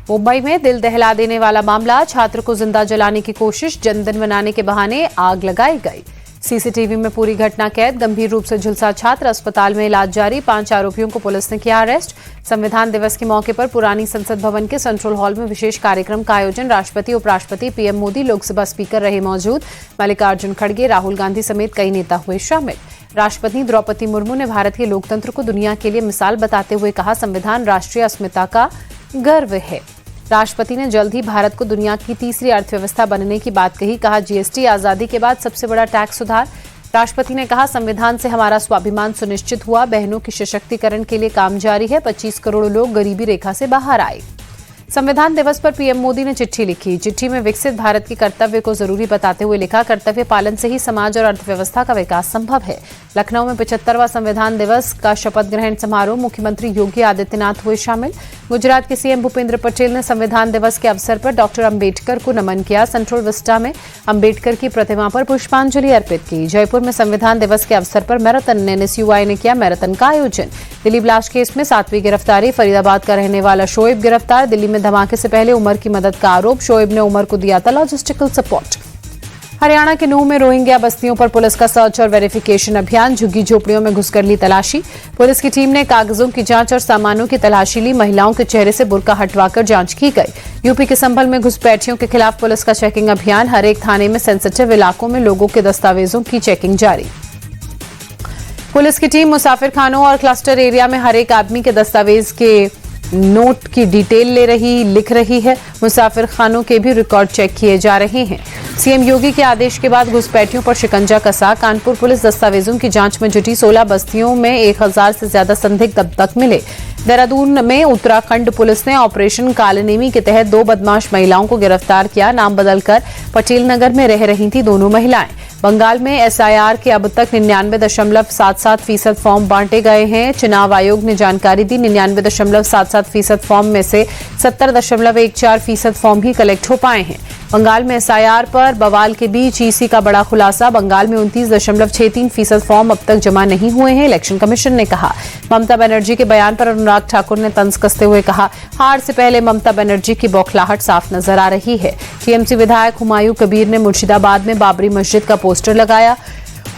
मुंबई में दिल दहला देने वाला मामला, छात्र को जिंदा जलाने की कोशिश, जन्मदिन मनाने के बहाने आग लगाई गई। सीसीटीवी में पूरी घटना कैद, गंभीर रूप से झुलसा छात्र, अस्पताल में इलाज जारी। 5 आरोपियों को पुलिस ने किया अरेस्ट। संविधान दिवस के मौके पर पुरानी संसद भवन के सेंट्रल हॉल में विशेष कार्यक्रम का आयोजन। राष्ट्रपति, उपराष्ट्रपति, पीएम मोदी, लोकसभा स्पीकर रहे मौजूद। मल्लिकार्जुन खड़गे, राहुल गांधी समेत कई नेता हुए शामिल। राष्ट्रपति द्रौपदी मुर्मू ने भारत के लोकतंत्र को दुनिया के लिए मिसाल बताते हुए कहा, संविधान राष्ट्रीय अस्मिता का गर्व है। राष्ट्रपति ने जल्द ही भारत को दुनिया की तीसरी अर्थव्यवस्था बनने की बात कही। कहा, जीएसटी आजादी के बाद सबसे बड़ा टैक्स सुधार। राष्ट्रपति ने कहा, संविधान से हमारा स्वाभिमान सुनिश्चित हुआ, बहनों की सशक्तिकरण के लिए काम जारी है। 25 करोड़ लोग गरीबी रेखा से बाहर आए। संविधान दिवस पर पीएम मोदी ने चिट्ठी लिखी। चिट्ठी में विकसित भारत के कर्तव्य को जरूरी बताते हुए लिखा, कर्तव्य पालन से ही समाज और अर्थव्यवस्था का विकास संभव है। लखनऊ में 75वां संविधान दिवस का शपथ ग्रहण समारोह, मुख्यमंत्री योगी आदित्यनाथ हुए शामिल। गुजरात के सीएम भूपेंद्र पटेल ने संविधान दिवस के अवसर पर डॉक्टर अंबेडकर को नमन किया। सेंट्रल विस्टा में अंबेडकर की प्रतिमा पर पुष्पांजलि अर्पित की। जयपुर में संविधान दिवस के अवसर पर मैराथन, एनएसयूआई ने किया मैराथन का आयोजन। दिल्ली ब्लास्ट केस में 7वीं गिरफ्तारी, फरीदाबाद का रहने वाला शोएब गिरफ्तार। दिल्ली में धमाके से पहले उमर की मदद का आरोप, शोएब ने उमर को दिया था लॉजिस्टिकल सपोर्ट। हरियाणा के नूह में रोहिंग्या बस्तियों पर पुलिस का सर्च और वेरिफिकेशन अभियान, झुग्गी झोपड़ियों में घुसकर ली तलाशी। पुलिस की टीम ने कागजों की जांच और सामानों की तलाशी ली। महिलाओं के चेहरे से बुर्का हटवाकर जांच की गई। यूपी के संभल में घुसपैठियों के खिलाफ पुलिस का चेकिंग अभियान, हर एक थाने में सेंसिटिव इलाकों में लोगों के दस्तावेजों की चेकिंग जारी। पुलिस की टीम मुसाफिर खानों और क्लस्टर एरिया में हर एक आदमी के दस्तावेज के नोट की डिटेल लिख रही है। मुसाफिर खानों के भी रिकॉर्ड चेक किए जा रहे हैं। सीएम योगी के आदेश के बाद घुसपैठियों पर शिकंजा कसा। कानपुर पुलिस दस्तावेजों की जांच में जुटी। 16 बस्तियों में 1000 से ज्यादा संदिग्ध अब तक मिले। देहरादून में उत्तराखंड पुलिस ने ऑपरेशन कालनेमी के तहत 2 बदमाश महिलाओं को गिरफ्तार किया। नाम बदलकर पटेल नगर में रह रही थी दोनों महिलाएं। बंगाल में एसआईआर के अब तक 99.77% फॉर्म बांटे गए हैं। चुनाव आयोग ने जानकारी दी, 99.77% फॉर्म में से 70.14% फॉर्म ही कलेक्ट हो पाए हैं। बंगाल में एसआईआर पर बवाल के बीच ईसी का बड़ा खुलासा, बंगाल में 29.63% फॉर्म अब तक जमा नहीं हुए हैं। इलेक्शन कमीशन ने कहा। ममता बनर्जी के बयान पर अनुराग ठाकुर ने तंज कसते हुए कहा, हार से पहले ममता बनर्जी की बौखलाहट साफ नजर आ रही है। टीएमसी विधायक हुमायूं कबीर ने मुर्शिदाबाद में बाबरी मस्जिद का पोस्टर लगाया।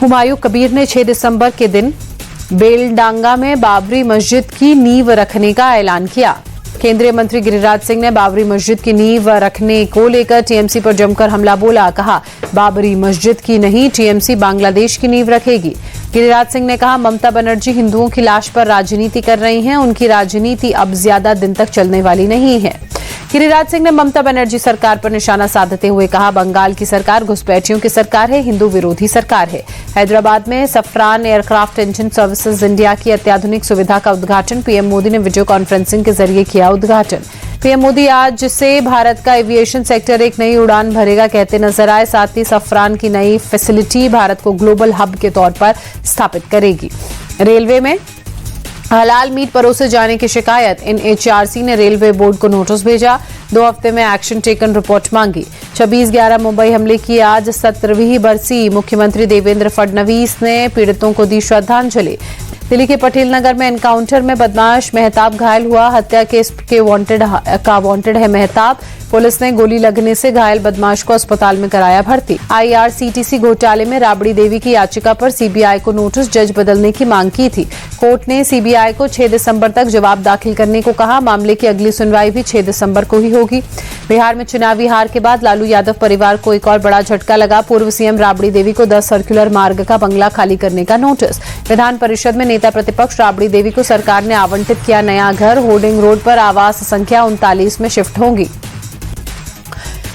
हुमायूं कबीर ने 6 दिसंबर के दिन बेलडांगा में बाबरी मस्जिद की नींव रखने का ऐलान किया। केंद्रीय मंत्री गिरिराज सिंह ने बाबरी मस्जिद की नींव रखने को लेकर टीएमसी पर जमकर हमला बोला। कहा, बाबरी मस्जिद की नहीं, टीएमसी बांग्लादेश की नींव रखेगी। गिरिराज सिंह ने कहा, ममता बनर्जी हिंदुओं की लाश पर राजनीति कर रही हैं। उनकी राजनीति अब ज्यादा दिन तक चलने वाली नहीं है। गिरिराज सिंह ने ममता बनर्जी सरकार पर निशाना साधते हुए कहा, बंगाल की सरकार घुसपैठियों की सरकार है, हिंदू विरोधी सरकार है। हैदराबाद में सफरान एयरक्राफ्ट इंजन सर्विसेज इंडिया की अत्याधुनिक सुविधा का उद्घाटन, पीएम मोदी ने वीडियो कॉन्फ्रेंसिंग के जरिए किया उद्घाटन। पीएम मोदी आज से भारत का एविएशन सेक्टर एक नई उड़ान भरेगा कहते नजर आए। साथ ही सफरान की नई फैसिलिटी भारत को ग्लोबल हब के तौर पर स्थापित करेगी। रेलवे में हलाल मीट परोसे जाने की शिकायत, एनएचआरसी ने रेलवे बोर्ड को नोटिस भेजा। 2 हफ्ते में एक्शन टेकन रिपोर्ट मांगी। 26/11 मुंबई हमले की आज 17वीं बरसी, मुख्यमंत्री देवेंद्र फडणवीस ने पीड़ितों को दी श्रद्धांजलि। दिल्ली के पटेल नगर में एनकाउंटर में बदमाश मेहताब घायल हुआ। हत्या केस के वांटेड है मेहताब। पुलिस ने गोली लगने से घायल बदमाश को अस्पताल में कराया भर्ती। आईआरसीटीसी घोटाले में राबड़ी देवी की याचिका पर सीबीआई को नोटिस, जज बदलने की मांग की थी। कोर्ट ने सीबीआई को 6 दिसंबर तक जवाब दाखिल करने को कहा। मामले की अगली सुनवाई भी 6 दिसंबर को ही होगी। बिहार में चुनावी हार के बाद लालू यादव परिवार को एक और बड़ा झटका लगा। पूर्व सीएम राबड़ी देवी को 10 सर्कुलर मार्ग का बंगला खाली करने का नोटिस। विधान परिषद में नेता प्रतिपक्ष राबड़ी देवी को सरकार ने आवंटित किया नया घर। होर्डिंग रोड पर आवास संख्या 39 में शिफ्ट होंगी।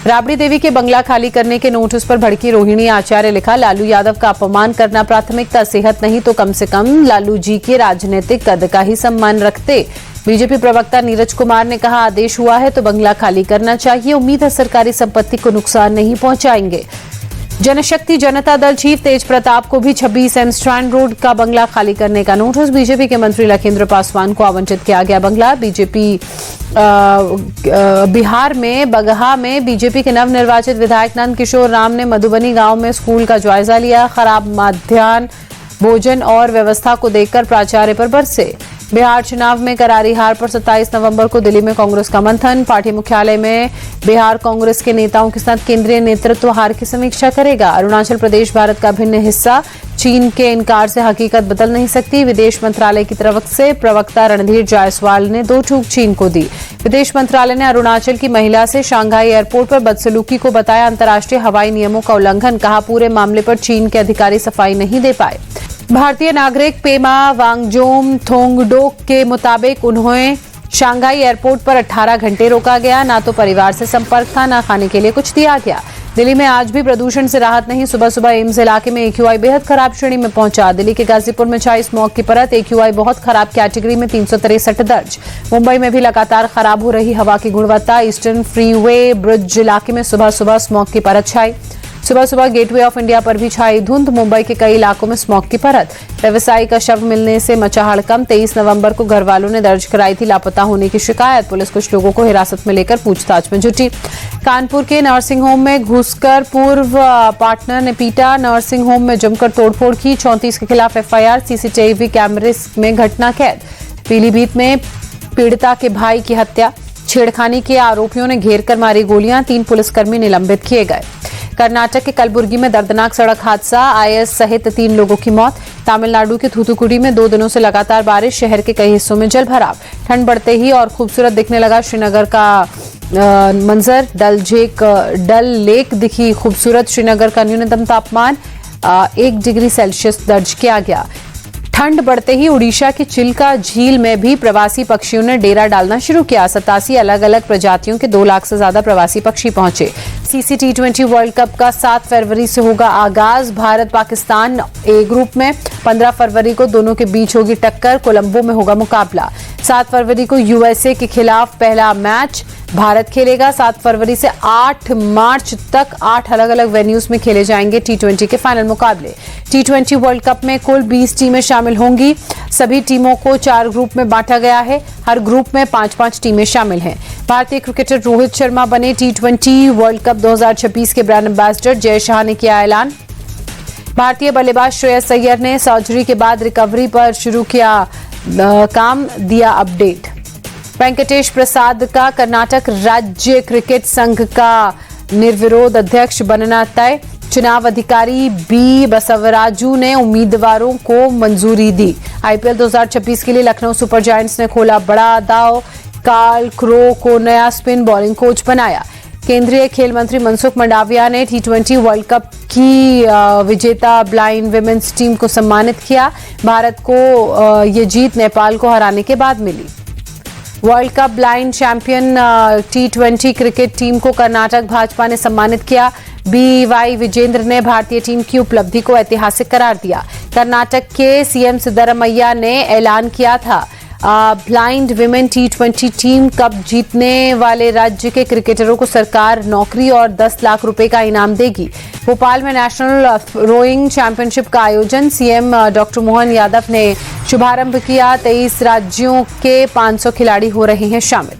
राबड़ी देवी के बंगला खाली करने के नोटिस पर भड़की रोहिणी आचार्य लिखा, लालू यादव का अपमान करना प्राथमिकता, सेहत नहीं तो कम से कम लालू जी के राजनीतिक कद का ही सम्मान रखते। बीजेपी प्रवक्ता नीरज कुमार ने कहा, आदेश हुआ है तो बंगला खाली करना चाहिए। उम्मीद है सरकारी संपत्ति को नुकसान नहीं पहुंचाएंगे। जनशक्ति जनता दल चीफ तेज प्रताप को भी 26 स्ट्रैंड रोड का बंगला खाली करने का नोटिस। बीजेपी के मंत्री लखेंद्र पासवान को आवंटित किया गया बंगला। बीजेपी बिहार में बगहा में बीजेपी के नवनिर्वाचित विधायक नंद किशोर राम ने मधुबनी गांव में स्कूल का जायजा लिया। खराब मध्याह्न भोजन और व्यवस्था को देखकर प्राचार्य पर बरसे। बिहार चुनाव में करारी हार पर 27 नवंबर को दिल्ली में कांग्रेस का मंथन। पार्टी मुख्यालय में बिहार कांग्रेस के नेताओं के साथ केंद्रीय नेतृत्व हार की समीक्षा करेगा। अरुणाचल प्रदेश भारत का भिन्न हिस्सा, चीन के इनकार से हकीकत बदल नहीं सकती। विदेश मंत्रालय की तरफ से प्रवक्ता रणधीर जायसवाल ने दो टूक चीन को दी। विदेश मंत्रालय ने अरुणाचल की महिला से शांघाई एयरपोर्ट पर बदसलूकी को बताया अंतर्राष्ट्रीय हवाई नियमों का उल्लंघन। कहा, पूरे मामले पर चीन के अधिकारी सफाई नहीं दे पाए। भारतीय नागरिक पेमा वांगजोम थोंगडोक के मुताबिक उन्हें शांघाई एयरपोर्ट पर 18 घंटे रोका गया। ना तो परिवार से संपर्क था, ना खाने के लिए कुछ दिया गया। दिल्ली में आज भी प्रदूषण से राहत नहीं। सुबह सुबह एम्स इलाके में AQI बेहद खराब श्रेणी में पहुंचा। दिल्ली के गाजीपुर में छाई स्मॉग की परत, AQI बहुत खराब कैटेगरी में 363 दर्ज। मुंबई में भी लगातार खराब हो रही हवा की गुणवत्ता। ईस्टर्न फ्रीवे ब्रिज इलाके में सुबह सुबह स्मॉग की परत छाई। सुबह सुबह गेटवे ऑफ इंडिया पर भी छाई धुंध। मुंबई के कई इलाकों में स्मॉग की परत। व्यवसायी का शव मिलने से मचा हड़कंप। 23 नवंबर को घर वालों ने दर्ज कराई थी लापता होने की शिकायत। पुलिस कुछ लोगों को हिरासत में लेकर पूछताछ में जुटी। कानपुर के नर्सिंग होम में घुसकर पूर्व पार्टनर ने पीटा। नर्सिंग होम में जमकर तोड़फोड़ की। 34 के खिलाफ FIR। CCTV कैमरे में घटना कैद। पीलीभीत में पीड़िता के भाई की हत्या। छेड़खानी के आरोपियों ने घेर कर मारी गोलियां। 3 पुलिसकर्मी निलंबित किए गए। कर्नाटक के कलबुर्गी में दर्दनाक सड़क हादसा, IS सहित 3 लोगों की मौत। तमिलनाडु के थूथुकुडी में 2 दिनों से लगातार बारिश, शहर के कई हिस्सों में जलभराव। ठंड बढ़ते ही और खूबसूरत दिखने लगा श्रीनगर का मंजर। डल लेक दिखी खूबसूरत। श्रीनगर का न्यूनतम तापमान 1 डिग्री सेल्सियस दर्ज किया गया। ठंड बढ़ते ही उड़ीसा की चिल्का झील में भी प्रवासी पक्षियों ने डेरा डालना शुरू किया। 87 अलग अलग प्रजातियों के 2 लाख से ज्यादा प्रवासी पक्षी पहुंचे। T20 वर्ल्ड कप का 7 फरवरी से होगा आगाज। भारत पाकिस्तान A ग्रुप में 15 फरवरी को दोनों के बीच होगी टक्कर। कोलंबो में होगा मुकाबला। 7 फरवरी को USA के खिलाफ पहला मैच भारत खेलेगा। 7 फरवरी से 8 मार्च तक 8 अलग अलग वेन्यूज में खेले जाएंगे T20 के फाइनल मुकाबले। T20 वर्ल्ड कप में कुल 20 टीमें शामिल होंगी। सभी टीमों को 4 ग्रुप में बांटा गया है। हर ग्रुप में 5-5 टीमें शामिल हैं। भारतीय क्रिकेटर रोहित शर्मा बने T20 वर्ल्ड कप 2026 के ब्रांड एम्बेसडर। जय शाह ने किया ऐलान। भारतीय बल्लेबाज श्रेयस अय्यर ने सर्जरी के बाद रिकवरी पर शुरू किया काम, दिया अपडेट। वेंकटेश प्रसाद का कर्नाटक राज्य क्रिकेट संघ का निर्विरोध अध्यक्ष बनना तय। चुनाव अधिकारी B बसवराजू ने उम्मीदवारों को मंजूरी दी। IPL 2026 के लिए लखनऊ सुपर जायंट्स ने खोला बड़ा दांव। कार्ल क्रो को नया स्पिन बॉलिंग कोच बनाया। केंद्रीय खेल मंत्री मनसुख मंडाविया ने T20 वर्ल्ड कप की विजेता ब्लाइंड विमेंस टीम को सम्मानित किया। भारत को ये जीत नेपाल को हराने के बाद मिली। World cup blind champion T20 cricket team को कर्नाटक भाजपा ने सम्मानित किया। BY विजेंद्र ने भारतीय टीम की उपलब्धि को ऐतिहासिक करार दिया। कर्नाटक के CM सिद्धरमैया ने ऐलान किया था blind women T20 team cup जीतने वाले राज्य के क्रिकेटरों को सरकार नौकरी और 10 लाख रुपए का इनाम देगी। भोपाल में नेशनल रोइंग चैंपियनशिप का आयोजन CM डॉक्टर मोहन यादव ने शुभारंभ किया। 23 राज्यों के 500 खिलाड़ी हो रहे हैं शामिल।